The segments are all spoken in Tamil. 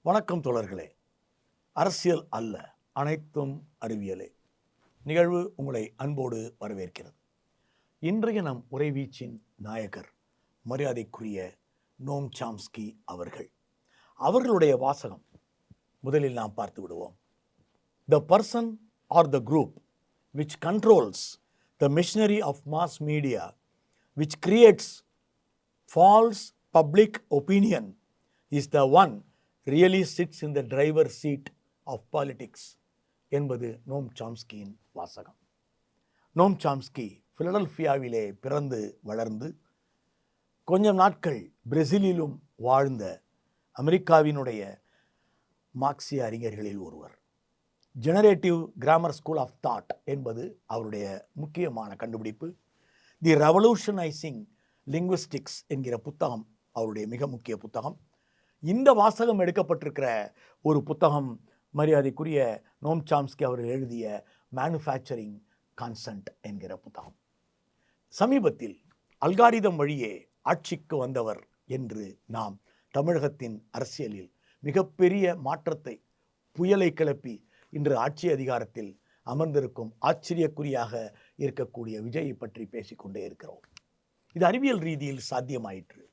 வணக்கம் தோழர்களே. அரசியல் அல்ல, அனைத்தும் அறிவியலே நிகழ்வு உங்களை அன்போடு வரவேற்கிறது. இன்றைய நம் உரைவீச்சின் நாயகர் மரியாதைக்குரிய நோம் சாம்ஸ்கி அவர்களுடைய வாசகம் முதலில் நாம் பார்த்து விடுவோம். The person or the group which controls the machinery of mass media, which creates false public opinion, is the one really sits in the driver's seat of politics என்பது நோம் சாம்ஸ்கியின் வாசகம். நோம் சாம்ஸ்கி பிலடெல்பியாவிலே பிறந்து வளர்ந்து கொஞ்சம் நாட்கள் பிரேசிலிலும் வாழ்ந்த அமெரிக்காவினுடைய மார்க்சிய அறிஞர்களில் ஒருவர். Generative grammar school of thought என்பது அவருடைய முக்கியமான கண்டுபிடிப்பு. தி ரெவல்யூஷனைசிங் லிங்குவிஸ்டிக்ஸ் என்கிற புத்தகம் அவருடைய மிக முக்கிய புத்தகம். இந்த வாசகம் எடுக்கப்பட்டிருக்கிற ஒரு புத்தகம் மரியாதைக்குரிய நோம் சாம்ஸ்கி அவர்கள் எழுதிய மேனுஃபேக்சரிங் கான்சென்ட் என்கிற புத்தகம். சமீபத்தில் அல்காரிதம் வழியே ஆட்சிக்கு வந்தவர் என்று நாம் தமிழகத்தின் அரசியலில் மிகப்பெரிய மாற்றத்தை, புயலை கிளப்பி இன்று ஆட்சி அதிகாரத்தில் அமர்ந்திருக்கும் ஆச்சரியக்குறியாக இருக்கக்கூடிய விஜயை பற்றி பேசிக்கொண்டே இருக்கிறோம். இது அறிவியல் ரீதியில் சாத்தியமாயிற்று.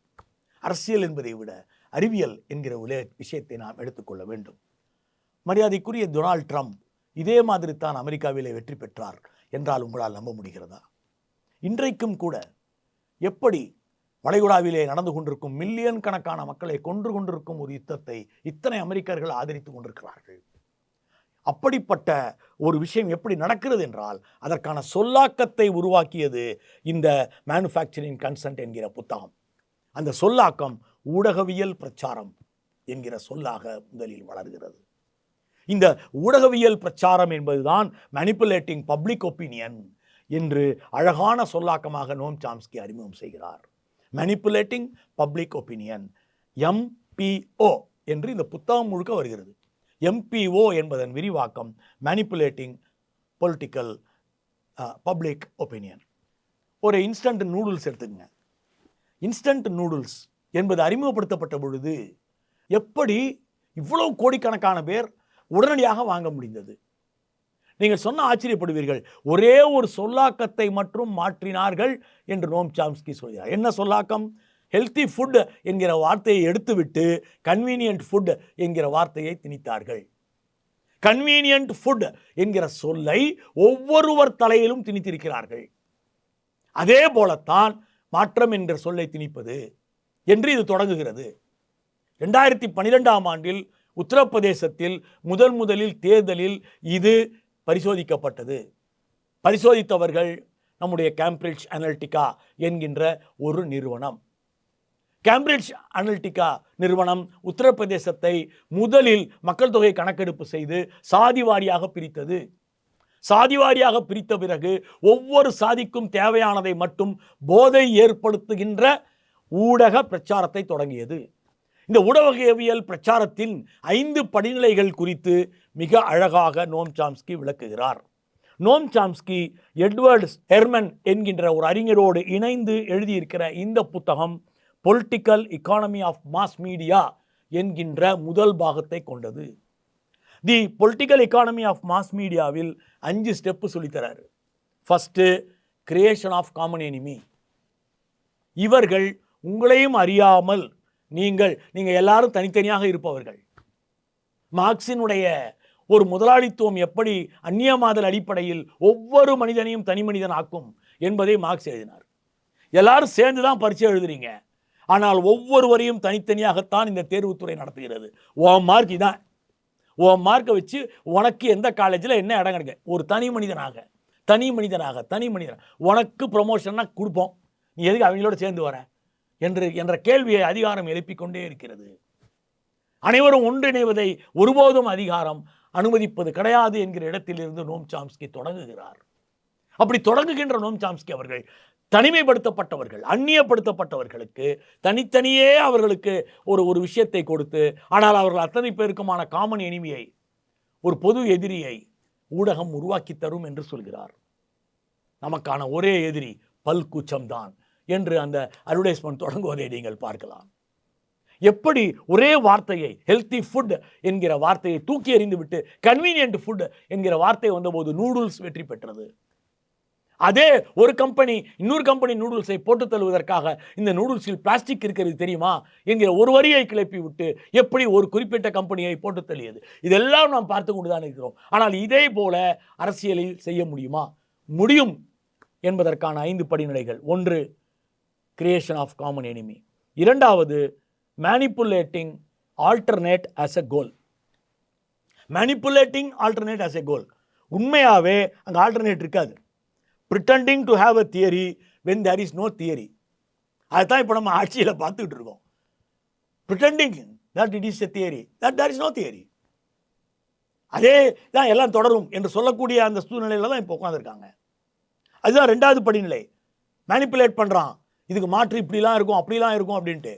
அரசியல் என்பதை விட அறிவியல் என்கிற விஷயத்தை நாம் எடுத்துக்கொள்ள வேண்டும். மரியாதைக்குரிய டொனால்ட் ட்ரம்ப் இதே மாதிரி தான் அமெரிக்காவிலே வெற்றி பெற்றார் என்றால் உங்களால் நம்ப முடிகிறதா? இன்றைக்கும் கூட எப்படி வளைகுடாவிலே நடந்து கொண்டிருக்கும் மில்லியன் கணக்கான மக்களை கொன்று கொண்டிருக்கும் ஒரு யுத்தத்தை இத்தனை அமெரிக்கர்கள் ஆதரித்து கொண்டிருக்கிறார்கள். அப்படிப்பட்ட ஒரு விஷயம் எப்படி நடக்கிறது என்றால் அதற்கான சொல்லாக்கத்தை உருவாக்கியது இந்த மேனுஃபேக்சரிங் கன்சென்ட் என்கிற புத்தகம். அந்த சொல்லாக்கம் ஊடகவியல் பிரச்சாரம் என்கிற சொல்லாக முதலில் வளர்கிறது. இந்த ஊடகவியல் பிரச்சாரம் என்பதுதான் மேனிப்புலேட்டிங் பப்ளிக் ஒப்பீனியன் என்று அழகான சொல்லாக்கமாக நோம் சாம்ஸ்கி அறிமுகம் செய்கிறார். மேனிப்புலேட்டிங் பப்ளிக் ஒப்பீனியன், MPO என்று இந்த புத்தகம் முழுக்க வருகிறது. MPO என்பதன் விரிவாக்கம் மேனிப்புலேட்டிங் பொலிட்டிக்கல் பப்ளிக் ஒப்பீனியன். ஒரு இன்ஸ்டன்ட் நூடுல்ஸ் எடுத்துக்கங்க. இன்ஸ்டன்ட் நூடுல்ஸ் என்பது அறிமுகப்படுத்தப்பட்ட பொழுது எப்படி இவ்வளவு கோடிக்கணக்கான பேர் உடனடியாக வாங்க முடிந்தது? நீங்கள் சொன்ன ஆச்சரியப்படுவீர்கள். ஒரே ஒரு சொல்லாக்கத்தை மட்டும் மாற்றினார்கள் என்று நோம் சாம்ஸ்கி சொல்கிறார். என்ன சொல்லாக்கம்? ஹெல்த்தி ஃபுட் என்கிற வார்த்தையை எடுத்துவிட்டு கன்வீனியன்ட் ஃபுட் என்கிற வார்த்தையை திணித்தார்கள். கன்வீனியன்ட் ஃபுட் என்கிற சொல்லை ஒவ்வொருவர் தலையிலும் திணித்திருக்கிறார்கள். அதே போலத்தான் மாற்றம் என்ற சொல்லை திணிப்பது என்று இது தொடங்குகிறது. 2012ஆம் ஆண்டில் உத்தரப்பிரதேசத்தில் முதலில் தேர்தலில் இது பரிசோதிக்கப்பட்டது. பரிசோதித்தவர்கள் நம்முடைய கேம்பிரிட்ஜ் அனலிட்டிகா என்கின்ற ஒரு நிறுவனம். கேம்பிரிட்ஜ் அனலிட்டிகா நிறுவனம் உத்தரப்பிரதேசத்தை முதலில் மக்கள் தொகை கணக்கெடுப்பு செய்து சாதி வாரியாக பிரித்தது. சாதிவாரியாக பிரித்த பிறகு ஒவ்வொரு சாதிக்கும் தேவையானதை மட்டும் போதை ஏற்படுத்துகின்ற ஊடக பிரச்சாரத்தை தொடங்கியது. இந்த ஊடகவியல் பிரச்சாரத்தின் 5 படிநிலைகள் குறித்து மிக அழகாக நோம் சாம்ஸ்கி விளக்குகிறார். நோம் சாம்ஸ்கி எட்வர்ட் ஹெர்மன் என்கின்ற ஒரு அறிஞரோடு இணைந்து எழுதியிருக்கிற இந்த புத்தகம் political economy of mass media என்கின்ற முதல் பாகத்தை கொண்டது. The political economy of mass மீடியாவில் 5 ஸ்டெப்பு சொல்லித்தராரு. First, creation of common enemy. இவர்கள் உங்களையும் அறியாமல் நீங்கள் எல்லாரும் தனித்தனியாக இருப்பவர்கள். மார்க்சினுடைய ஒரு முதலாளித்துவம் எப்படி அந்நியமாதல் அடிப்படையில் ஒவ்வொரு மனிதனையும் தனி மனிதன் ஆக்கும் என்பதை மார்க்ஸ் எழுதினார். எல்லாரும் சேர்ந்து தான் பரீட்சை எழுதுறீங்க, ஆனால் ஒவ்வொருவரையும் தனித்தனியாகத்தான் இந்த தேர்வுத்துறை நடத்துகிறது. ஓ மார்க் இதான், உன் மார்க்கை வச்சு உனக்கு எந்த காலேஜில் என்ன இடம் கிடைக்க, ஒரு தனி மனிதனாக உனக்கு ப்ரொமோஷன்னா கொடுப்போம், நீ எதுக்கு அவங்களோட சேர்ந்து வர என்ற கேள்வியை அதிகாரம் எழுப்பிக்கொண்டே இருக்கிறது. அனைவரும் ஒன்றிணைவதை ஒருபோதும் அதிகாரம் அனுமதிப்பது கிடையாது என்கிற இடத்திலிருந்து நோம் சாம்ஸ்கி தொடங்குகிறார். அப்படி தொடங்குகின்ற நோம் சாம்ஸ்கி அவர்கள் தனிமைப்படுத்தப்பட்டவர்கள், அந்நியப்படுத்தப்பட்டவர்களுக்கு தனித்தனியே அவர்களுக்கு ஒரு விஷயத்தை கொடுத்து, ஆனால் அவர்கள் அத்தனை பேருக்குமான காமன் எனிமியை, ஒரு பொது எதிரியை ஊடகம் உருவாக்கி தரும் என்று சொல்கிறார். நமக்கான ஒரே எதிரி பல்கூச்சம்தான் என்று அந்த அட்வர்டைஸ்மெண்ட் தொடங்குவதை நீங்கள் பார்க்கலாம். எப்படி ஒரே வார்த்தையை ஹெல்த்தி ஃபுட் என்கிற வார்த்தையை தூக்கி எறிந்து விட்டு கன்வீனியன்ட் ஃபுட் என்கிற வார்த்தை வந்தபோது நூடுல்ஸ் வெற்றி பெற்றது. அதே ஒரு கம்பெனி இன்னொரு கம்பெனி நூடுல்ஸை போட்டு தள்ளுவதற்காக இந்த நூடுல்ஸில் பிளாஸ்டிக் இருக்கிறது தெரியுமா என்கிற ஒரு வரியை கிளப்பி விட்டு எப்படி ஒரு குறிப்பிட்ட கம்பெனியை போட்டு தள்ளியது. இதெல்லாம் நாம் பார்த்து கொண்டுதான் இருக்கிறோம். ஆனால் இதே போல அரசியலில் செய்ய முடியுமா? முடியும் என்பதற்கான 5 படிநிலைகள். 1, கிரியேஷன் ஆஃப் காமன் எனிமி. 2வது, manipulating alternate as a goal. Manipulating alternate as a goal. உண்மையாகவே அங்கே ஆல்டர்னேட் இருக்காது. pretending to have a theory when there is no theory. அதுதான் இப்போ நம்ம ஆட்சியில் பார்த்துக்கிட்டு இருக்கோம். pretending that it is a theory, that there is no theory. அதே தான் எல்லாம் தொடரும் என்று சொல்லக்கூடிய அந்த சூழ்நிலையில் தான் இப்போ உட்காந்துருக்காங்க. அதுதான் 2வது படிநிலை. மேனிப்புலேட் பண்ணுறான், இதுக்கு மாற்று இப்படிலாம் இருக்கும் அப்படிலாம் இருக்கும் அப்படின்ட்டு.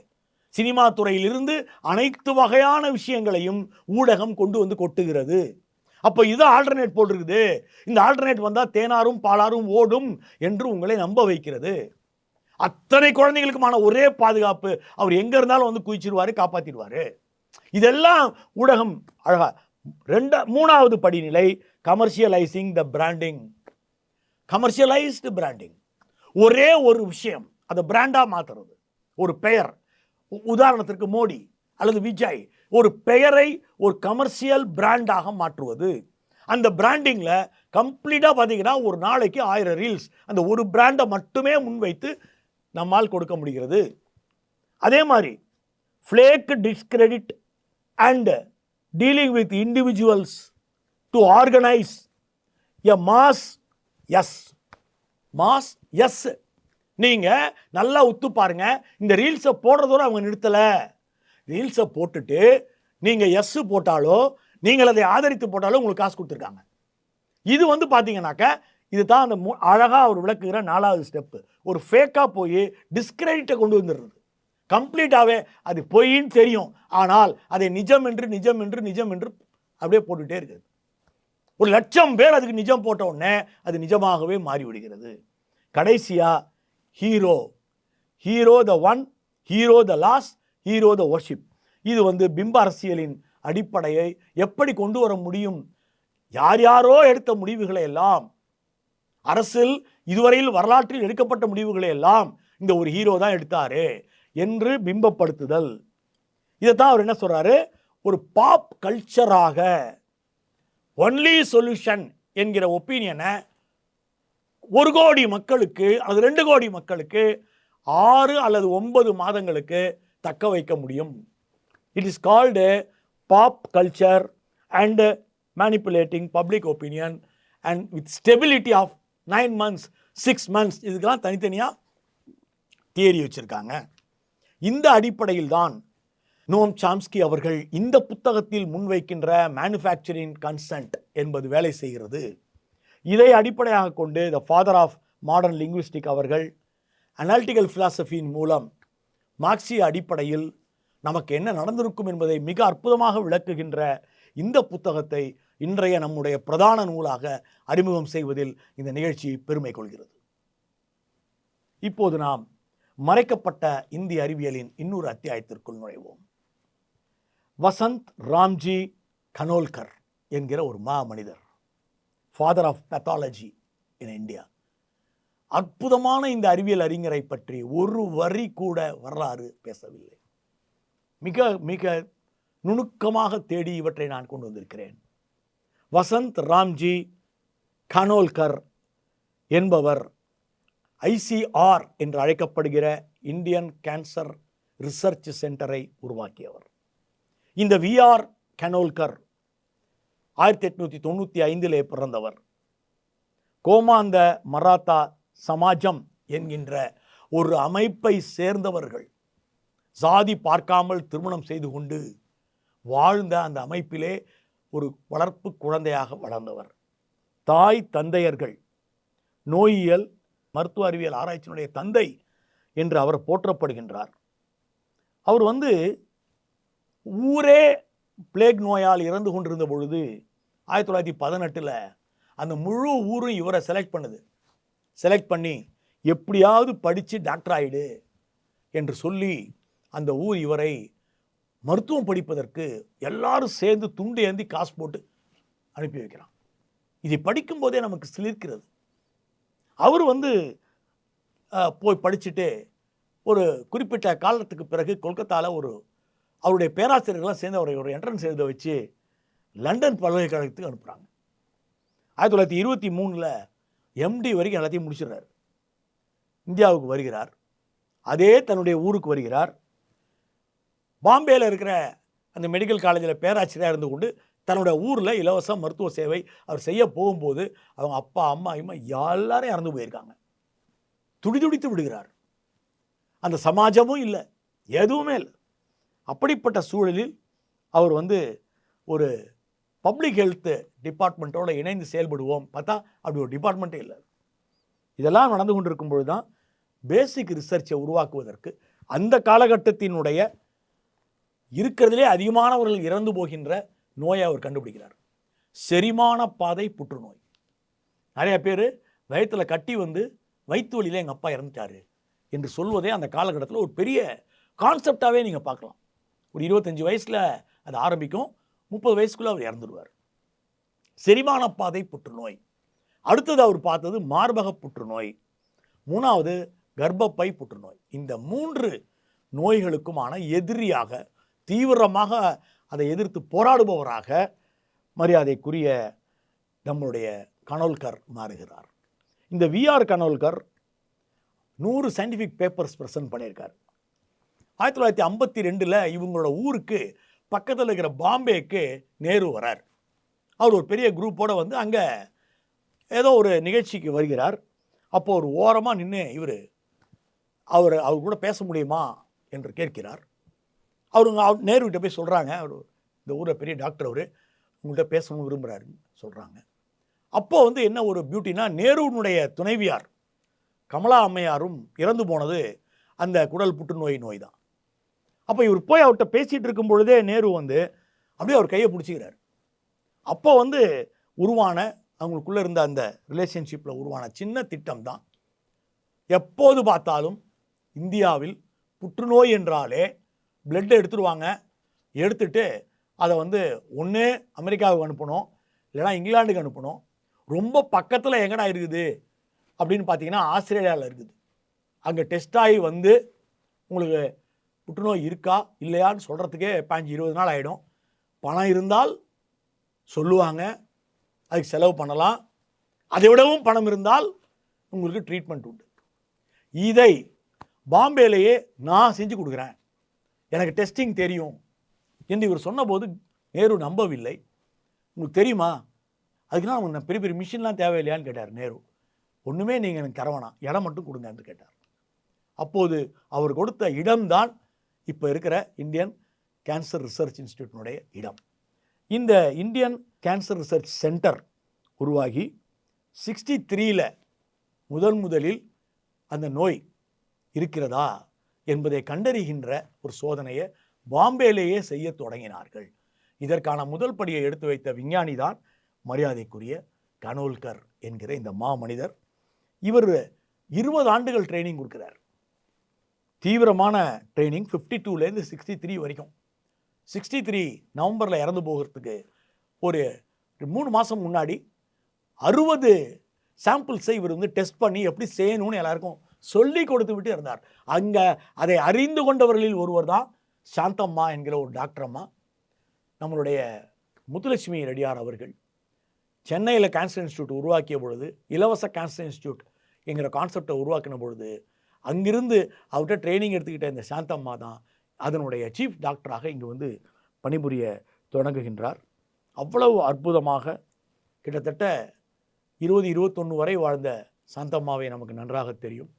சினிமா துறையிலிருந்து அனைத்து வகையான விஷயங்களையும் ஊடகம் கொண்டு வந்து கொட்டுகிறது. அப்போ இது ஆல்டர்னேட் போட்டிருக்குது, இந்த ஆல்டர்னேட் வந்தால் தேனாரும் பாலாரும் ஓடும் என்று உங்களை நம்ப வைக்கிறது. அத்தனை குழந்தைகளுக்குமான ஒரே பாதுகாப்பு, அவர் எங்கே இருந்தாலும் வந்து குதிச்சிருவார், காப்பாற்றிடுவார். இதெல்லாம் ஊடகம் அழகா. 3வது படிநிலை, கமர்ஷியலைசிங் த பிராண்டிங். Commercialised branding. ஒரே ஒரு விஷயம் அதை பிராண்டாக மாற்றுறது. ஒரு பெயர், உதாரணத்திற்கு மோடி அல்லது விஜய், ஒரு பெயரை ஒரு கமர்ஷியல் பிராண்டாக மாற்றுவது. அந்த பிராண்டிங்கில் கம்ப்ளீட்டாக பார்த்தீங்கன்னா ஒரு நாளைக்கு 1000 ரீல்ஸ் அந்த ஒரு பிராண்டை மட்டுமே முன்வைத்து நம்மால் கொடுக்க முடிகிறது. அதே மாதிரி flak discredit and dealing with individuals to organise a masses. நீங்கள் நல்லா உத்து பாருங்க, இந்த ரீல்ஸை போடுறதோட அவங்க நிறுத்தலை. ரீல்ஸை போட்டுட்டு நீங்கள் எஸ் போட்டாலோ நீங்கள் அதை ஆதரித்து போட்டாலோ உங்களுக்கு காசு கொடுத்துருக்காங்க. இது வந்து பார்த்தீங்கன்னாக்க இது தான் அந்த அழகாக அவர் விளக்குகிற 4வது ஸ்டெப்பு. ஒரு ஃபேக்காக போய் டிஸ்கிரெடிட்டை கொண்டு வந்துடுறது. கம்ப்ளீட்டாகவே அது பொய்ன்னு தெரியும், ஆனால் அதை நிஜம் என்று அப்படியே போட்டுகிட்டே இருக்குது. 1,00,000 பேர் அதுக்கு நிஜம் போட்ட உடனே அது நிஜமாகவே மாறிவிடுகிறது. கடைசியாக hero the one, hero the last, hero the worship. இது வந்து பிம்ப அரசியலின் அடிப்படையை எப்படி கொண்டு வர முடியும்? யாரோ எடுத்த முடிவுகளை எல்லாம், அரசில் இதுவரையில் வரலாற்றில் எடுக்கப்பட்ட முடிவுகளை எல்லாம் இந்த ஒரு ஹீரோ தான் எடுத்தாரு என்று பிம்பப்படுத்துதல். இதைத்தான் அவர் என்ன சொல்றாரு, ஒரு பாப் கல்ச்சராக ஒன்லி சொல்யூஷன் என்கிற ஒப்பீனியனை 1 கோடி மக்களுக்கு அல்லது 2 கோடி மக்களுக்கு 6 அல்லது 9 மாதங்களுக்கு தக்க வைக்க முடியும். It is called pop culture and manipulating public opinion and with stability of 9 months 6 months. இதுக்கெல்லாம் தனித்தனியாக தியரி வச்சுருக்காங்க. இந்த அடிப்படையில் தான் நோம் சாம்ஸ்கி அவர்கள் இந்த புத்தகத்தில் முன்வைக்கின்ற மேனுஃபேக்சரிங் கன்சென்ட் என்பது வேலை செய்கிறது. இதை அடிப்படையாக கொண்டு the father of modern linguistic அவர்கள் அனாலிட்டிக்கல் ஃபிலாசபியின் மூலம் மார்க்சிய அடிப்படையில் நமக்கு என்ன நடந்திருக்கும் என்பதை மிக அற்புதமாக விளக்குகின்ற இந்த புத்தகத்தை இன்றைய நம்முடைய பிரதான நூலாக அறிமுகம் செய்வதில் இந்த நிகழ்ச்சி பெருமை கொள்கிறது. இப்போது நாம் மறைக்கப்பட்ட இந்திய அறிவியலின் இன்னொரு அத்தியாயத்திற்குள் நுழைவோம். வசந்த் ராம்ஜி கனோல்கர் என்கிற ஒரு மனிதர், father of pathology in India. அற்புதமான இந்த அறிவியல் அறிஞரை பற்றி ஒரு வரி கூட வரலாறு பேசவில்லை. மிக மிக நுணுக்கமாக தேடி இவற்றை நான் கொண்டு வந்திருக்கிறேன். வசந்த் ராம்ஜி கனோல்கர் என்பவர் ICR என்று அழைக்கப்படுகிற இந்தியன் கேன்சர் ரிசர்ச் சென்டரை உருவாக்கியவர். இந்த VR கனோல்கர் 1895 பிறந்தவர். கோமாந்த மராத்தா சமாஜம் என்கின்ற ஒரு அமைப்பை சேர்ந்தவர்கள் சாதி பார்க்காமல் திருமணம் செய்து கொண்டு வாழ்ந்த அந்த அமைப்பிலே ஒரு வளர்ப்பு குழந்தையாக வளர்ந்தவர். தாய் தந்தையர்கள் நோயியல் மருத்துவ அறிவியல் ஆராய்ச்சியினுடைய தந்தை என்று அவர் போற்றப்படுகின்றார். அவர் ஊரே பிளேக் நோயால் இறந்து கொண்டிருந்த பொழுது 1918 அந்த முழு ஊரும் இவரை செலக்ட் பண்ணி எப்படியாவது படித்து டாக்டர் ஆயிடு என்று சொல்லி அந்த ஊர் இவரை மருத்துவம் படிப்பதற்கு எல்லாரும் சேர்ந்து துண்டு ஏந்தி காசு போட்டு அனுப்பி வைக்கிறான். இதை படிக்கும் போதே நமக்கு சிலிர்க்கிறது. அவர் போய் படிச்சுட்டு ஒரு குறிப்பிட்ட காலத்துக்கு பிறகு கொல்கத்தாவில் அவருடைய பேராசிரியர்கள்லாம் சேர்ந்து அவரை ஒரு என்ட்ரன்ஸ் எழுத வச்சு லண்டன் பல்கலைக்கழகத்துக்கு அனுப்புகிறாங்க. 1923 MD வரைக்கும் எல்லாத்தையும் முடிச்சிடுறாரு. இந்தியாவுக்கு வருகிறார். அதே தன்னுடைய ஊருக்கு வருகிறார். பாம்பேயில் இருக்கிற அந்த மெடிக்கல் காலேஜில் பேராசிரியராக இருந்து கொண்டு தன்னுடைய ஊரில் இலவச மருத்துவ சேவை அவர் செய்ய போகும்போது அவங்க அப்பா அம்மா எல்லாரும் இறந்து போயிருக்காங்க. துடிதுடித்து விடுகிறார். அந்த சமாஜமும் இல்லை, எதுவுமே இல்லை. அப்படிப்பட்ட சூழலில் அவர் ஒரு பப்ளிக் ஹெல்த் டிபார்ட்மெண்ட்டோடு இணைந்து செயல்படுவோம் பார்த்தா அப்படி ஒரு டிபார்ட்மெண்ட்டே இல்லை. இதெல்லாம் நடந்து கொண்டிருக்கும் பொழுது தான் பேசிக் ரிசர்ச்சை உருவாக்குவதற்கு அந்த காலகட்டத்தினுடைய இருக்கிறதுலே அதிகமானவர்கள் இறந்து போகின்ற நோயை அவர் கண்டுபிடிக்கிறார். செரிமான பாதை புற்றுநோய். நிறைய பேர் வயிற்றில் கட்டி வயிற்று வலியில் எங்கள் அப்பா இறந்துட்டாரு என்று சொல்வதே அந்த காலகட்டத்தில் ஒரு பெரிய கான்செப்டாகவே நீங்கள் பார்க்கலாம். ஒரு 25 வயசில் அது ஆரம்பிக்கும், 30 வயசுக்குள்ளே அவர் இறந்துடுவார். செரிமான பாதை புற்றுநோய். அடுத்தது அவர் பார்த்தது மார்பக புற்றுநோய். 3வது கர்ப்பப்பை புற்றுநோய். இந்த 3 நோய்களுக்குமான எதிரியாக, தீவிரமாக அதை எதிர்த்து போராடுபவராக மரியாதைக்குரிய நம்முடைய கனோல்கர் மாறுகிறார். இந்த விஆர் கனோல்கர் 100 சயின்டிஃபிக் பேப்பர்ஸ் ப்ரெசென்ட் பண்ணியிருக்கார். 1952 இவங்களோட ஊருக்கு பக்கத்தில் இருக்கிற பாம்பேக்கு நேரு வரார். அவர் ஒரு பெரிய குரூப்போடு அங்கே ஏதோ ஒரு நிகழ்ச்சிக்கு வருகிறார். அப்போ ஒரு ஓரமாக நின்று அவர் கூட பேச முடியுமா என்று கேட்கிறார். நேருகிட்ட போய் சொல்கிறாங்க, அவர் இந்த ஊரில் பெரிய டாக்டர், அவர் உங்கள்கிட்ட பேசணும்னு விரும்புகிறாருன்னு சொல்கிறாங்க. அப்போது என்ன ஒரு பியூட்டினா, நேருனுடைய துணைவியார் கமலா அம்மையாரும் இறந்து போனது அந்த குடல் புற்றுநோய் நோய் தான். அப்போ இவர் போய் அவர்கிட்ட பேசிகிட்டு இருக்கும் பொழுதே நேரு அப்படியே அவர் கையை பிடிச்சிக்கிறார். அப்போ உருவான அவங்களுக்குள்ளே இருந்த அந்த ரிலேஷன்ஷிப்பில் உருவான சின்ன திட்டம் தான், எப்போது பார்த்தாலும் இந்தியாவில் புற்றுநோய் என்றாலே பிளட்டை எடுத்துடுவாங்க, எடுத்துட்டு அதை ஒன்று அமெரிக்காவுக்கு அனுப்பணும், இல்லைனா இங்கிலாந்துக்கு அனுப்பணும். ரொம்ப பக்கத்தில் எங்கடா இருக்குது அப்படின்னு பார்த்தீங்கன்னா ஆஸ்திரேலியாவில் இருக்குது. அங்கே டெஸ்ட் ஆகி உங்களுக்கு புற்றுநோய் இருக்கா இல்லையான்னு சொல்கிறதுக்கே 15-20 நாள் ஆகிடும். பணம் இருந்தால் சொல்லுவாங்க, அதுக்கு செலவு பண்ணலாம். அதை விடவும் பணம் இருந்தால் உங்களுக்கு ட்ரீட்மெண்ட் உண்டு. இதை பாம்பேலேயே நான் செஞ்சு கொடுக்குறேன், எனக்கு டெஸ்டிங் தெரியும் என்று இவர் சொன்னபோது நேரு நம்பவில்லை. உங்களுக்கு தெரியுமா, அதுக்குன்னா அவங்க பெரிய பெரிய மிஷின்லாம் தேவையில்லையான்னு கேட்டார் நேரு. ஒன்றுமே நீங்கள் எனக்கு தரவேணாம், இடம் மட்டும் கொடுங்க என்று கேட்டார். அப்போது அவர் கொடுத்த இடம்தான் இப்போ இருக்கிற இந்தியன் கேன்சர் ரிசர்ச் இன்ஸ்டியூட்டினுடைய இடம். இந்த இந்தியன் கேன்சர் ரிசர்ச் சென்டர் உருவாகி 63 முதலில் அந்த நோய் இருக்கிறதா என்பதை கண்டறிகின்ற ஒரு சோதனையை பாம்பேலேயே செய்ய தொடங்கினார்கள். இதற்கான முதல் படியை எடுத்து வைத்த விஞ்ஞானி தான் மரியாதைக்குரிய கனோல்கர் என்கிற இந்த மாமனிதர். இவர் 20 ஆண்டுகள் ட்ரைனிங் கொடுக்குறார். தீவிரமான ட்ரைனிங் 52லேருந்து 63 வரைக்கும். 63 நவம்பரில் இறந்து போகிறதுக்கு ஒரு 3 மாதம் முன்னாடி 60 சாம்பிள்ஸை இவர் டெஸ்ட் பண்ணி எப்படி செய்யணும்னு எல்லாருக்கும் சொல்லி கொடுத்து விட்டு இருந்தார். அங்கே அதை அறிந்து கொண்டவர்களில் ஒருவர் தான் சாந்தம்மா என்கிற ஒரு டாக்டர் அம்மா. நம்மளுடைய முத்துலட்சுமி ரெட்டியார் அவர்கள் சென்னையில் கேன்சர் இன்ஸ்டியூட் உருவாக்கிய பொழுது, இலவச கேன்சர் இன்ஸ்டியூட் என்கிற கான்செப்டை உருவாக்கின பொழுது அங்கிருந்து அவர்கிட்ட ட்ரைனிங் எடுத்துக்கிட்ட இந்த சாந்தம்மா தான் அதனுடைய சீஃப் டாக்டராக இங்கு பணிபுரிய தொடங்குகின்றார். அவ்வளவு அற்புதமாக கிட்டத்தட்ட 20-21 வரை வாழ்ந்த சாந்தம்மாவை நமக்கு நன்றாக தெரியும்.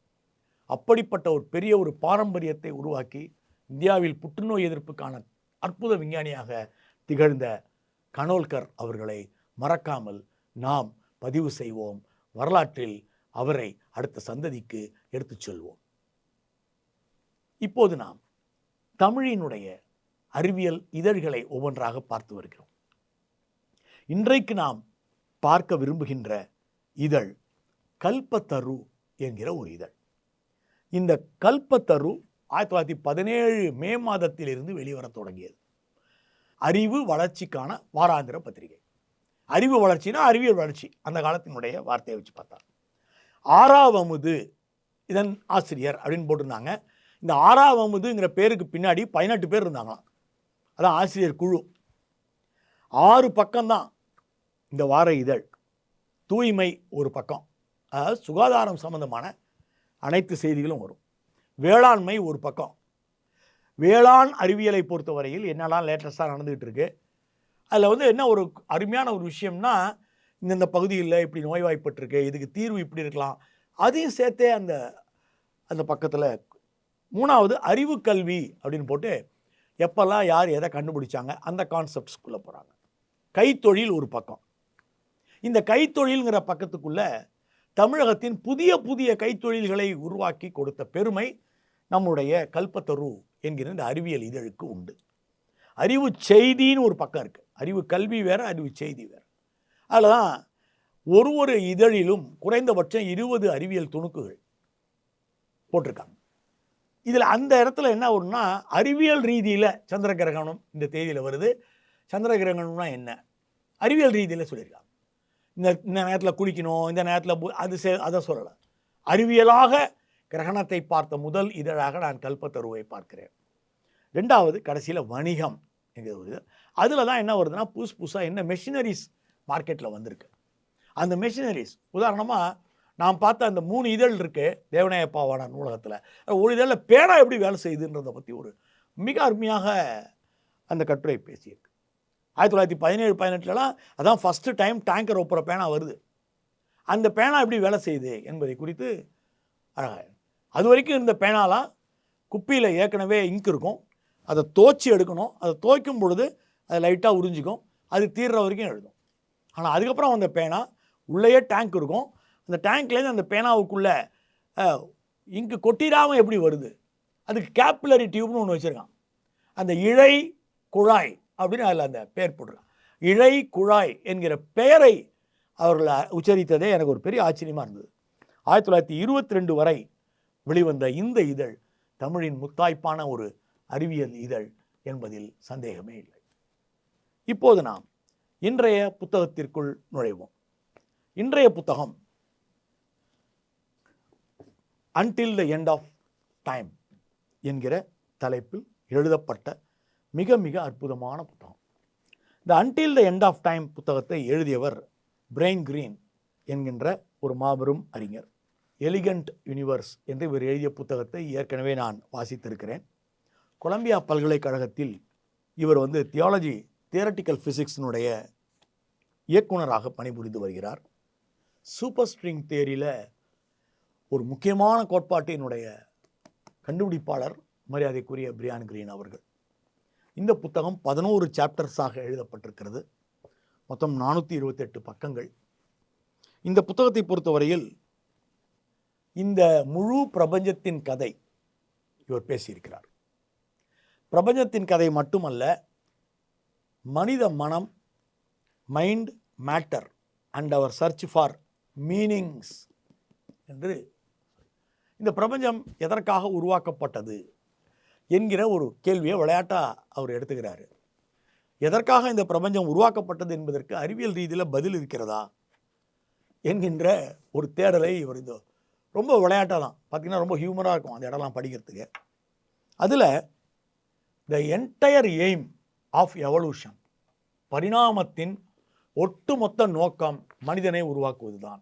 அப்படிப்பட்ட ஒரு பெரிய ஒரு பாரம்பரியத்தை உருவாக்கி இந்தியாவில் புற்றுநோய் எதிர்ப்புக்கான அற்புத விஞ்ஞானியாக திகழ்ந்த கனோல்கர் அவர்களை மறக்காமல் நாம் பதிவு செய்வோம். வரலாற்றில் அவரை அடுத்த சந்ததிக்கு எடுத்துச் செல்வோம். இப்போது நாம் தமிழினுடைய அறிவியல் இதழ்களை ஒவ்வொன்றாக பார்த்து வருகிறோம். இன்றைக்கு நாம் பார்க்க விரும்புகின்ற இதழ் கல்பத்தரு என்கிற ஒரு இதழ். இந்த கல்பத்தரு 1917 மே மாதத்திலிருந்து வெளிவர தொடங்கியது. அறிவு வளர்ச்சிக்கான வாராந்திர பத்திரிகை. அறிவு வளர்ச்சினா அறிவியல் வளர்ச்சி, அந்த காலத்தினுடைய வார்த்தையை வச்சு பார்த்தா. 6ஆம் அமுது இதன் ஆசிரியர் அப்படின்னு போட்டிருந்தாங்க. இந்த 6ஆம் அமுதுங்கிற பேருக்கு பின்னாடி 18 பேர் இருந்தாங்களாம். அதான் ஆசிரியர் குழு. 6 பக்கம்தான் இந்த வார இதழ். தூய்மை ஒரு பக்கம், அதாவது சுகாதாரம் சம்பந்தமான அனைத்து செய்திகளும் வரும். வேளாண்மை ஒரு பக்கம். வேளாண் அறிவியலை பொறுத்தவரையில் என்னெல்லாம் லேட்டஸ்டாக நடந்துகிட்டு இருக்கு, அதில் என்ன ஒரு அருமையான ஒரு விஷயம்னா, இந்த பகுதியில் இப்படி நோய்வாய்ப்பட்டிருக்கு, இதுக்கு தீர்வு இப்படி இருக்கலாம், அதையும் சேர்த்தே அந்த அந்த பக்கத்தில். 3வது அறிவு கல்வி அப்படின்னு போட்டு எப்பெல்லாம் யார் எதை கண்டுபிடிச்சாங்க அந்த கான்செப்ட்ஸ்குள்ளே போகிறாங்க. கைத்தொழில் ஒரு பக்கம். இந்த கைத்தொழில்ங்கிற பக்கத்துக்குள்ள தமிழகத்தின் புதிய புதிய கைத்தொழில்களை உருவாக்கி கொடுத்த பெருமை நம்முடைய கல்பத்தரு என்கிற இந்த அறிவியல் இதழுக்கு உண்டு. அறிவு செய்தின்னு ஒரு பக்கம் இருக்குது. அறிவு கல்வி வேறு, அறிவு செய்தி வேறு. அதில் தான் ஒரு இதழிலும் குறைந்தபட்சம் 20 அறிவியல் துணுக்குகள் போட்டிருக்காங்க. இதில் அந்த இடத்துல என்ன வரும்னா, அறிவியல் ரீதியில் சந்திர கிரகணம் இந்த தேதியில் வருது. சந்திர கிரகணம்னா என்ன அறிவியல் ரீதியில் சொல்லியிருக்காங்க. இந்த நேரத்தில் குளிக்கணும், இந்த நேரத்தில் அதை சொல்லலை. அறிவியலாக கிரகணத்தை பார்த்த முதல் இதழாக நான் கல்பத்தருவை பார்க்கிறேன். 2வது கடைசியில் வணிகம் என்கிறது. அதில் தான் என்ன வருதுன்னா, புதுசாக என்ன மெஷினரிஸ் மார்க்கெட்டில் வந்திருக்கு. அந்த மெஷினரிஸ் உதாரணமாக நான் பார்த்த அந்த 3 இதழ் இருக்குது தேவநாயப்பாவான நூலகத்தில். ஒரு இதழில் பேனா எப்படி வேலை செய்யுதுன்றதை பற்றி ஒரு மிக அருமையாக அந்த கட்டுரை பேசியிருக்கு. 1917-18 அதான் ஃபஸ்ட்டு டைம் டேங்கர் ஒப்புற பேனா வருது. அந்த பேனா எப்படி வேலை செய்யுது என்பதை குறித்து அழகாக. அது வரைக்கும் இந்த பேனாலாம் குப்பியில் ஏற்கனவே இங்க் இருக்கும், அதை தோய்ச்சி எடுக்கணும். அதை துவைக்கும் பொழுது அது லைட்டாக உறிஞ்சிக்கும், அது தீர்ற வரைக்கும் எழுதும். ஆனால் அதுக்கப்புறம் அந்த பேனா உள்ளேயே டேங்க் இருக்கும். அந்த டேங்க்லேருந்து அந்த பேனாவுக்குள்ளே இங்கு கொட்டிடாமல் எப்படி வருது, அதுக்கு கேப்லரி டியூப்னு ஒன்று வச்சுருக்கான். அந்த இழை குழாய் அப்படின்னு அதில் அந்த பெயர் போடுறான். இழை குழாய் என்கிற பெயரை அவர்கள் உச்சரித்ததே எனக்கு ஒரு பெரிய ஆச்சரியமாக இருந்தது. 1922 வரை வெளிவந்த இந்த இதழ் தமிழின் முத்தாய்ப்பான ஒரு அறிவியல் இதழ் என்பதில் சந்தேகமே இல்லை. இப்போது நாம் இன்றைய புத்தகத்திற்குள் நுழைவோம். இன்றைய புத்தகம் Until the End of Time என்கிற தலைப்பில் எழுதப்பட்ட மிக மிக அற்புதமான புத்தகம். இந்த Until the End of Time புத்தகத்தை எழுதியவர் பிரைன் கிரீன் என்கின்ற ஒரு மாபெரும் அறிஞர். எலிகண்ட் யூனிவர்ஸ் என்று இவர் எழுதிய புத்தகத்தை ஏற்கனவே நான் வாசித்திருக்கிறேன். கொலம்பியா பல்கலைக்கழகத்தில் இவர் தியாலஜி தியரட்டிக்கல் ஃபிசிக்ஸினுடைய இயக்குனராக பணிபுரிந்து வருகிறார். சூப்பர் ஸ்ட்ரிங் தியரியில் ஒரு முக்கியமான கோட்பாட்டினுடைய கண்டுபிடிப்பாளர் மரியாதைக்குரிய பிரைன் கிரீன் அவர்கள். இந்த புத்தகம் 11 சாப்டர்ஸாக எழுதப்பட்டிருக்கிறது. மொத்தம் 428 பக்கங்கள். இந்த புத்தகத்தை பொறுத்தவரையில் இந்த முழு பிரபஞ்சத்தின் கதை இவர் பேசியிருக்கிறார். பிரபஞ்சத்தின் கதை மட்டுமல்ல, மனித மனம், mind, matter and our search for meanings என்று இந்த பிரபஞ்சம் எதற்காக உருவாக்கப்பட்டது என்கிற ஒரு கேள்வியை விளையாட்டாக அவர் எடுத்துக்கிறாரு. எதற்காக இந்த பிரபஞ்சம் உருவாக்கப்பட்டது என்பதற்கு அறிவியல் ரீதியில் பதில் இருக்கிறதா என்கின்ற ஒரு தேடலை இவர் ரொம்ப விளையாட்டாக தான் பார்த்திங்கன்னா ரொம்ப ஹியூமராக இருக்கும் அந்த இடம்லாம் படிக்கிறதுக்கு. அதில் the entire aim of evolution, பரிணாமத்தின் ஒட்டுமொத்த நோக்கம் மனிதனை உருவாக்குவது தான்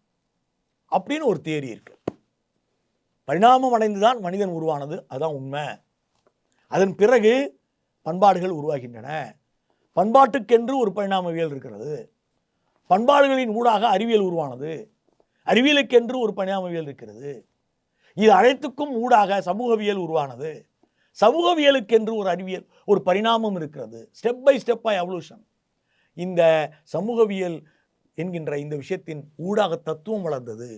அப்படின்னு ஒரு தியரி இருக்குது. பரிணாமம் அடைந்துதான் மனிதன் உருவானது, அதுதான் உண்மை. அதன் பிறகு பண்பாடுகள் உருவாகின்றன. பண்பாட்டுக்கென்று ஒரு பரிணாமவியல் இருக்கிறது. பண்பாடுகளின் ஊடாக அறிவியல் உருவானது. அறிவியலுக்கென்று ஒரு பரிணாமவியல் இருக்கிறது. இது அனைத்துக்கும் ஊடாக சமூகவியல் உருவானது. சமூகவியலுக்கென்று ஒரு அறிவியல், ஒரு பரிணாமம் இருக்கிறது. ஸ்டெப் பை ஸ்டெப்பாக எவல்யூஷன். இந்த சமூகவியல் என்கின்ற இந்த விஷயத்தின் ஊடாக தத்துவம் வளர்ந்தது.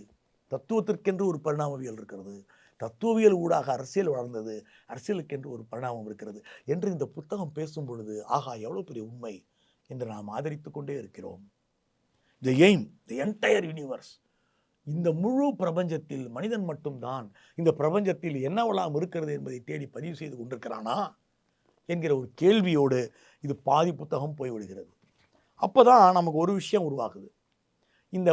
தத்துவத்திற்கென்று ஒரு பரிணாமவியல் இருக்கிறது. தத்துவவியல் ஊடாக அரசியல் வளர்ந்தது. அரசியலுக்கென்று ஒரு பரிணாமம் இருக்கிறது என்று இந்த புத்தகம் பேசும் பொழுது ஆகா எவ்வளோ பெரிய உண்மை என்று நாம் ஆதரித்து கொண்டே இருக்கிறோம். தி எய்ம், தி என்டையர் யூனிவர்ஸ், இந்த முழு பிரபஞ்சத்தில் மனிதன் மட்டும்தான் இந்த பிரபஞ்சத்தில் என்னவெல்லாம் இருக்கிறது என்பதை தேடி பதிவு செய்து கொண்டிருக்கிறானா என்கிற ஒரு கேள்வியோடு இது பாதி புத்தகம் போய்விடுகிறது. அப்போதான் நமக்கு ஒரு விஷயம் உருவாகுது. இந்த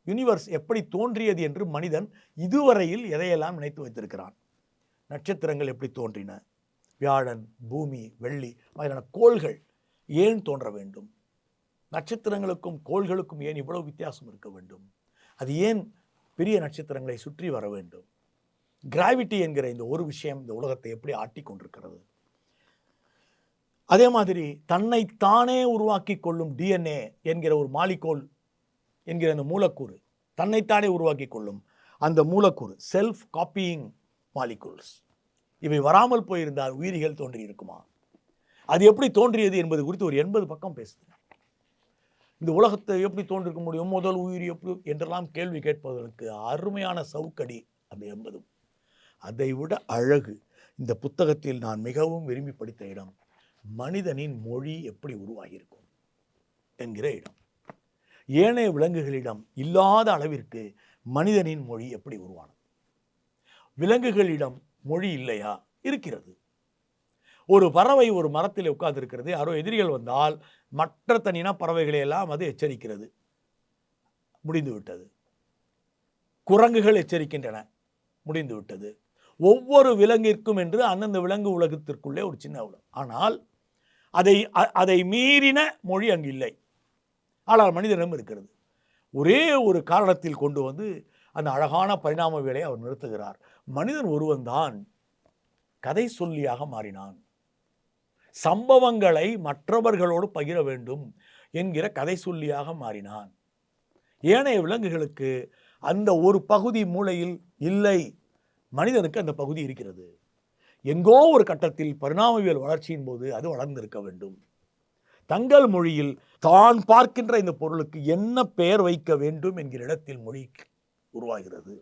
யூனிவர்ஸ் எப்படி தோன்றியது என்று மனிதன் இதுவரையில் எதையெல்லாம் நினைத்து வைத்திருக்கிறான். நட்சத்திரங்கள் எப்படி தோன்றின, வியாழன், பூமி, வெள்ளி மாதிரியான கோள்கள் ஏன் தோன்ற வேண்டும், நட்சத்திரங்களுக்கும் கோள்களுக்கும் ஏன் இவ்வளவு வித்தியாசம் இருக்க வேண்டும், அது ஏன் பெரிய நட்சத்திரங்களை சுற்றி வர வேண்டும், கிராவிட்டி என்கிற இந்த ஒரு விஷயம் இந்த உலகத்தை எப்படி ஆட்டி கொண்டிருக்கிறது. அதே மாதிரி தன்னைத்தானே உருவாக்கி கொள்ளும் டிஎன்ஏ என்கிற ஒரு மாலிகோல் என்கிற அந்த மூலக்கூறு, தன்னைத்தானே உருவாக்கி கொள்ளும் அந்த மூலக்கூறு, செல்ஃப் காப்பியிங் மாலிகூல்ஸ், இவை வராமல் போயிருந்தால் உயிரிகள் தோன்றி இருக்குமா, அது எப்படி தோன்றியது என்பது குறித்து ஒரு 80 பக்கம் பேசுது. இந்த உலகத்தை எப்படி தோன்றிருக்க முடியும், முதல் உயிர் எப்படி என்றெல்லாம் கேள்வி கேட்பதற்கு அருமையான சவுக்கடி அந்த 80. அதை விட அழகு இந்த புத்தகத்தில் நான் மிகவும் விரும்பி படித்த இடம், மனிதனின் மொழி எப்படி உருவாகியிருக்கும் என்கிற இடம். ஏனைய விலங்குகளிடம் இல்லாத அளவிற்கு மனிதனின் மொழி எப்படி உருவானது. விலங்குகளிடம் மொழி இல்லையா? இருக்கிறது. ஒரு பறவை ஒரு மரத்தில் உட்கார்ந்து இருக்கிறது, யாரோ எதிரிகள் வந்தால் மற்ற தனியின பறவைகளை எல்லாம் அது எச்சரிக்கிறது, முடிந்து விட்டது. குரங்குகள் எச்சரிக்கின்றன, முடிந்து விட்டது. ஒவ்வொரு விலங்கிற்கும் என்று அந்தந்த விலங்கு உலகத்திற்குள்ளே ஒரு சின்ன உலகம். ஆனால் அதை மீறின மொழி அங்கு இல்லை. ஆனால் மனிதனிடம் இருக்கிறது. ஒரே ஒரு காரணத்தில் கொண்டு வந்து அந்த அழகான பரிணாம வேலையை அவர் நிறுத்துகிறார். மனிதன் ஒருவன் தான் கதை சொல்லியாக மாறினான், சம்பவங்களை மற்றவர்களோடு பகிர வேண்டும் என்கிற கதை சொல்லியாக மாறினான். ஏனைய விலங்குகளுக்கு அந்த ஒரு பகுதி மூளையில் இல்லை, மனிதனுக்கு அந்த பகுதி இருக்கிறது. எங்கோ ஒரு கட்டத்தில் பரிணாமவியல் வளர்ச்சியின் போது அது வளர்ந்திருக்க வேண்டும். தங்கள் மொழியில் தான் பார்க்கின்ற இந்த பொருளுக்கு என்ன பெயர் வைக்க வேண்டும் என்கிற இடத்தில் மொழி உருவாகிறது.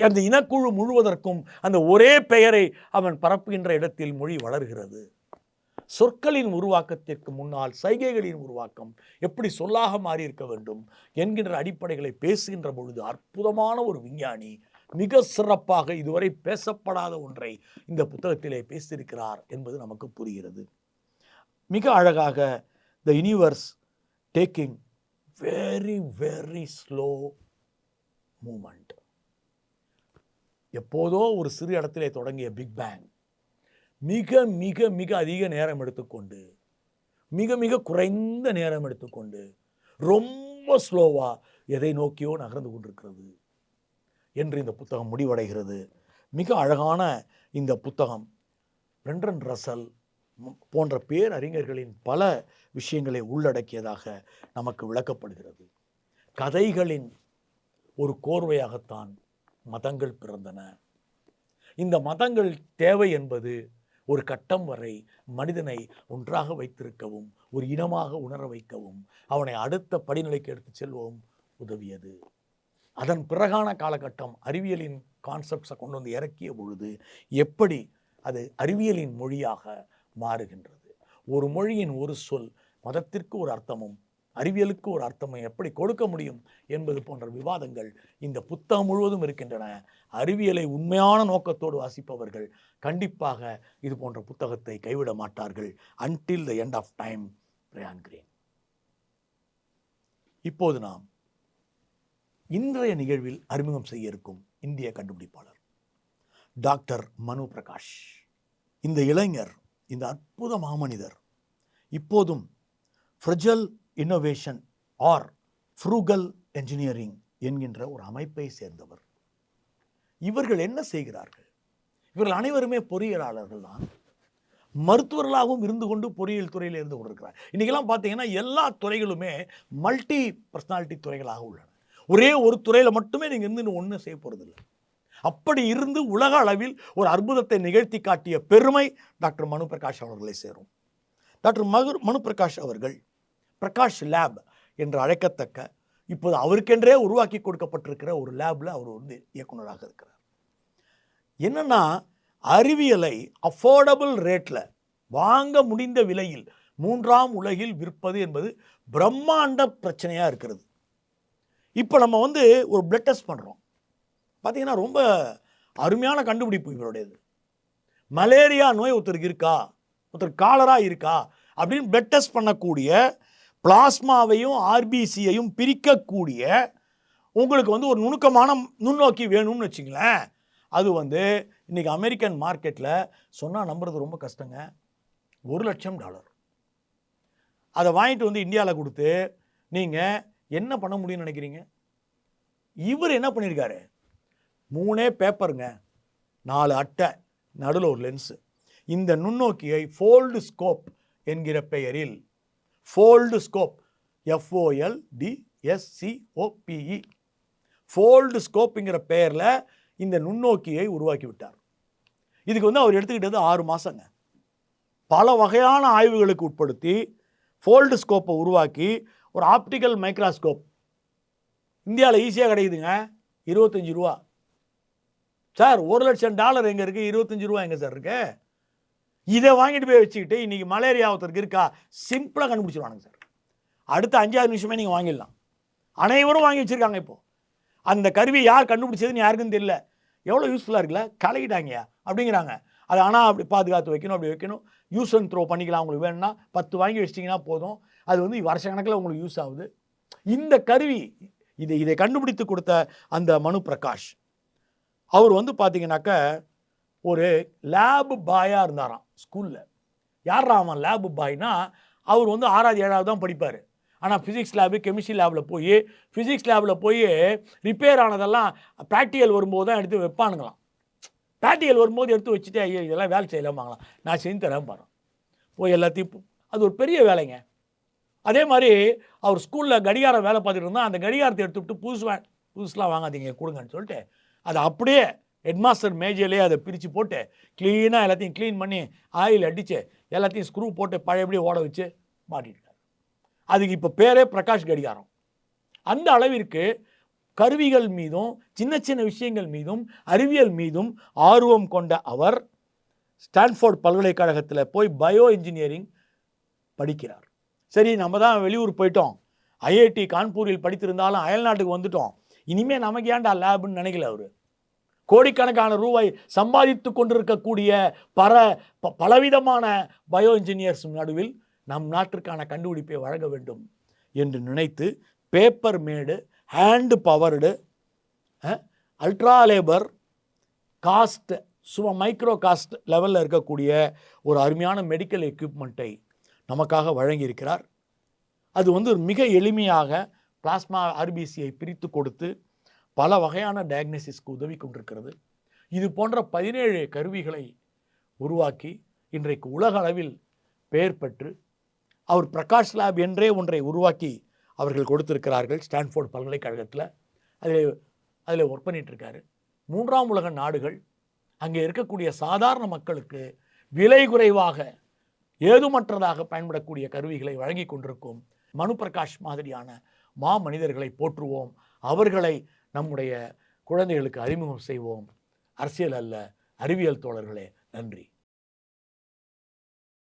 அந்த இனக்குழு முழுவதற்கும் அந்த ஒரே பெயரை அவன் பரப்புகின்ற இடத்தில் மொழி வளர்கிறது. சொற்களின் உருவாக்கத்திற்கு முன்னால் சைகைகளின் உருவாக்கம் எப்படி சொல்லாக மாறியிருக்க வேண்டும் என்கின்ற அடிப்படைகளை பேசுகின்ற பொழுது அற்புதமான ஒரு விஞ்ஞானி மிக சிறப்பாக இதுவரை பேசப்படாத ஒன்றை இந்த புத்தகத்திலே பேசியிருக்கிறார் என்பது நமக்கு புரிகிறது. மிக அழகாக the universe taking very very slow moment. எப்போதோ ஒரு சிறு இடத்திலே தொடங்கிய பிக் பேங் மிக மிக மிக அதிக நேரம் எடுத்துக்கொண்டு, மிக மிக குறைந்த நேரம் எடுத்துக்கொண்டு, ரொம்ப ஸ்லோவா எதை நோக்கியோ நகர்ந்து கொண்டிருக்கிறது என்று இந்த புத்தகம் முடிவடைகிறது. மிக அழகான இந்த புத்தகம் பெர்ட்ராண்ட் ரசல் போன்ற பேரறிஞர்களின் பல விஷயங்களை உள்ளடக்கியதாக நமக்கு விளக்கப்படுகிறது. கதைகளின் ஒரு கோர்வையாகத்தான் மதங்கள் பிறந்தன. இந்த மதங்கள் தேவை என்பது ஒரு கட்டம் வரை மனிதனை ஒன்றாக வைத்திருக்கவும், ஒரு இனமாக உணர வைக்கவும், அவனை அடுத்த படிநிலைக்கு எடுத்து செல்வவும் உதவியது. அதன் பிறகான காலகட்டம் அறிவியலின் கான்செப்ட்ஸை கொண்டு வந்து இறக்கிய பொழுது எப்படி அது அறிவியலின் மொழியாக மாறுகின்றது. ஒரு மொழியின் ஒரு சொல் மதத்திற்கு ஒரு அர்த்தமும் அறிவியலுக்கு ஒரு அர்த்தமும் எப்படி கொடுக்க முடியும் என்பது போன்ற விவாதங்கள் இந்த புத்தகம் முழுவதும் இருக்கின்றன. அறிவியலை உண்மையான நோக்கத்தோடு வாசிப்பவர்கள் கண்டிப்பாக இது போன்ற புத்தகத்தை கைவிட மாட்டார்கள். Until the end of time, Brian Greene. இப்போது நாம் இன்றைய நிகழ்வில் அறிமுகம் செய்ய இருக்கும் இந்திய கண்டுபிடிப்பாளர் டாக்டர் மனு பிரகாஷ். இந்த இளைஞர், இந்த அற்புத மாமனிதர் இப்போதும் ஃப்ரெஜல் இன்னோவேஷன் ஆர் ஃப்ரூகல் என்ஜினியரிங் என்கின்ற ஒரு அமைப்பை சேர்ந்தவர். இவர்கள் என்ன செய்கிறார்கள்? இவர்கள் அனைவருமே பொறியியலாளர்கள் தான். மருத்துவர்களாகவும் இருந்து கொண்டு பொறியியல் துறையில் இருந்து கொண்டிருக்கிறார். இன்றைக்கெல்லாம் பார்த்தீங்கன்னா எல்லா துறைகளுமே மல்டி பர்சனாலிட்டி துறைகளாக உள்ளன. ஒரே ஒரு துறையில் மட்டுமே நீங்கள் இருந்து ஒன்றும் செய்ய போகிறதில்லை. அப்படி இருந்து உலக அளவில் ஒரு அற்புதத்தை நிகழ்த்தி காட்டிய பெருமை டாக்டர் மனு பிரகாஷ் அவர்களை சேரும். டாக்டர் மனு பிரகாஷ் அவர்கள் பிரகாஷ் லேப் என்று அழைக்கத்தக்க இப்போது அவருக்கென்றே உருவாக்கி கொடுக்கப்பட்டிருக்கிற ஒரு லேபில் அவர் வந்து இயக்குநராக இருக்கிறார். என்னன்னா, அறிவியலை அஃபோர்டபுள் ரேட்டில் வாங்க முடிந்த விலையில் 3ஆம் உலகில் விற்பது என்பது பிரம்மாண்ட பிரச்சனையாக இருக்கிறது. இப்போ நம்ம வந்து ஒரு பிளட் டெஸ்ட் பண்ணுறோம். பார்த்தீங்கன்னா ரொம்ப அருமையான கண்டுபிடிப்பு இவருடையது. மலேரியா நோய் ஒருத்தருக்கு இருக்கா, ஒருத்தர் காலரா இருக்கா அப்படின்னு பிளட் டெஸ்ட் பண்ணக்கூடிய, பிளாஸ்மாவையும் ஆர்பிசியையும் பிரிக்கக்கூடிய உங்களுக்கு வந்து ஒரு நுணுக்கமான நுண்ணோக்கி வேணும்னு வச்சுங்களேன். அது வந்து இன்னைக்கு அமெரிக்கன் மார்க்கெட்டில் சொன்னால் நம்புறது ரொம்ப கஷ்டங்க. $1,00,000 அதை வாங்கிட்டு வந்து இந்தியாவில் கொடுத்து நீங்கள் என்ன பண்ண முடியும்னு நினைக்கிறீங்க? இவர் என்ன பண்ணியிருக்காரு, 3 பேப்பருங்க, 4 அட்டை, நடுவில் ஒரு லென்ஸு. இந்த நுண்ணோக்கியை ஃபோல்டு ஸ்கோப் என்கிற பெயரில், ஃபோல்டு ஸ்கோப், FOLDSCOPE, ஃபோல்டு ஸ்கோப்புங்கிற பெயரில் இந்த நுண்ணோக்கியை உருவாக்கி விட்டார். இதுக்கு வந்து அவர் எடுத்துக்கிட்டது 6 மாதங்க. பல வகையான ஆய்வுகளுக்கு உட்படுத்தி ஃபோல்டு ஸ்கோப்பை உருவாக்கி ஒரு ஆப்டிக்கல் மைக்ராஸ்கோப் இந்தியாவில் ஈஸியாக கிடைக்குதுங்க. 25 ரூபா சார். $1,00,000 எங்கே இருக்குது? 25 ரூபா எங்கே சார் இருக்கு? இதை வாங்கிட்டு போய் வச்சுக்கிட்டு இன்றைக்கி மலேரியா ஒருத்தருக்கு இருக்கா, சிம்பிளாக கண்டுபிடிச்சிருவானுங்க சார். அடுத்த 5-6 நிமிஷமே நீங்கள் வாங்கிடலாம். அனைவரும் வாங்கி வச்சுருக்காங்க. இப்போது அந்த கருவி யார் கண்டுபிடிச்சதுன்னு யாருக்குன்னு தெரியல. எவ்வளோ யூஸ்ஃபுல்லாக இருக்குல்ல, கலக்கிட்டாங்கயா அப்படிங்கிறாங்க. அது ஆனால் அப்படி பாதுகாத்து வைக்கணும், அப்படி வைக்கணும். யூஸ் அண்ட் த்ரோ பண்ணிக்கலாம். உங்களுக்கு வேணும்னா 10 வாங்கி வச்சிட்டிங்கன்னா போதும். அது வந்து வருஷக்கணக்கில் உங்களுக்கு யூஸ் ஆகுது. இந்த கருவி இதை கண்டுபிடித்து கொடுத்த அந்த மனு பிரகாஷ் அவர் வந்து பார்த்தீங்கன்னாக்க ஒரு லேபு பாயாக இருந்தாராம் ஸ்கூலில். யார் அவன் லேபு பாய்னா, அவர் வந்து 6வது 7வது தான் படிப்பார். ஆனால் ஃபிசிக்ஸ் லேபு, கெமிஸ்ட்ரி லேபில் போய் ரிப்பேர் ஆனதெல்லாம் ப்ராக்டிக்கல் வரும்போது தான் எடுத்து வைப்பானுங்களாம். ப்ராக்டிக்கல் வரும்போது எடுத்து வச்சுட்டு ஐயோ இதெல்லாம் வேலை செய்யலாமாங்களாம். நான் செஞ்சு தரேன் பாரு போய் எல்லாத்தையும். அது ஒரு பெரிய வேலைங்க. அதே மாதிரி அவர் ஸ்கூலில் கடிகாரம் வேலை பார்த்துட்டு இருந்தால் அந்த கடிகாரத்தை எடுத்துவிட்டு புதுசுலாம் வாங்காதீங்க கொடுங்கன்னு சொல்லிட்டு அதை அப்படியே ஹெட்மாஸ்டர் மேஜையிலே அதை பிரித்து போட்டு க்ளீனாக எல்லாத்தையும் க்ளீன் பண்ணி ஆயில் அடித்து எல்லாத்தையும் ஸ்க்ரூ போட்டு பழையபடி ஓட வச்சு மாட்டிட்டார். அதுக்கு இப்போ பேரே பிரகாஷ் கடிகாரம். அந்த அளவிற்கு கருவிகள் மீதும் சின்ன சின்ன விஷயங்கள் மீதும் அறிவியல் மீதும் ஆர்வம் கொண்ட அவர் ஸ்டான்ஃபோர்ட் பல்கலைக்கழகத்தில் போய் பயோ இன்ஜினியரிங் படிக்கிறார். சரி, நம்ம தான் வெளியூர் போயிட்டோம், ஐஐடி கான்பூரில் படித்திருந்தாலும் அயல்நாட்டுக்கு வந்துட்டோம், இனிமேல் நமக்கு ஏன்டா லேபுன்னு நினைக்கல. அவர் கோடிக்கணக்கான ரூபாய் சம்பாதித்து கொண்டிருக்கக்கூடிய பலவிதமான பயோ இன்ஜினியர்ஸ் நடுவில் நம் நாட்டிற்கான கண்டுபிடிப்பை வழங்க வேண்டும் என்று நினைத்து paper made, hand powered, ultra labour cost, சும்மா மைக்ரோ காஸ்ட் லெவலில் இருக்கக்கூடிய ஒரு அருமையான மெடிக்கல் எக்யூப்மெண்ட்டை நமக்காக வழங்கியிருக்கிறார். அது வந்து மிக எளிமையாக பிளாஸ்மா ஆர்பிசியை பிரித்து கொடுத்து பல வகையான டயக்னோசிஸ்க்கு உதவி கொண்டிருக்கிறது. இது போன்ற 17 கருவிகளை உருவாக்கி இன்றைக்கு உலக அளவில் பெயர் பெற்று அவர் பிரகாஷ் லேப் என்றே ஒன்றை உருவாக்கி அவர்கள் கொடுத்திருக்கிறார்கள் ஸ்டான்ஃபோர்ட் பல்கலைக்கழகத்தில். அதில் ஒர்க் பண்ணிகிட்ருக்காரு. 3ஆம் உலக நாடுகள் அங்கே இருக்கக்கூடிய சாதாரண மக்களுக்கு விலை குறைவாக ஏதுமற்றதாக பயன்படக்கூடிய கருவிகளை வழங்கி கொண்டிருக்கும் மனு பிரகாஷ் மாதிரியான மனிதர்களை போற்றுவோம். அவர்களை நம்முடைய குழந்தைகளுக்கு அறிமுகம் செய்வோம். அரசியல் அல்ல, அறிவியல் தோழர்களே. நன்றி.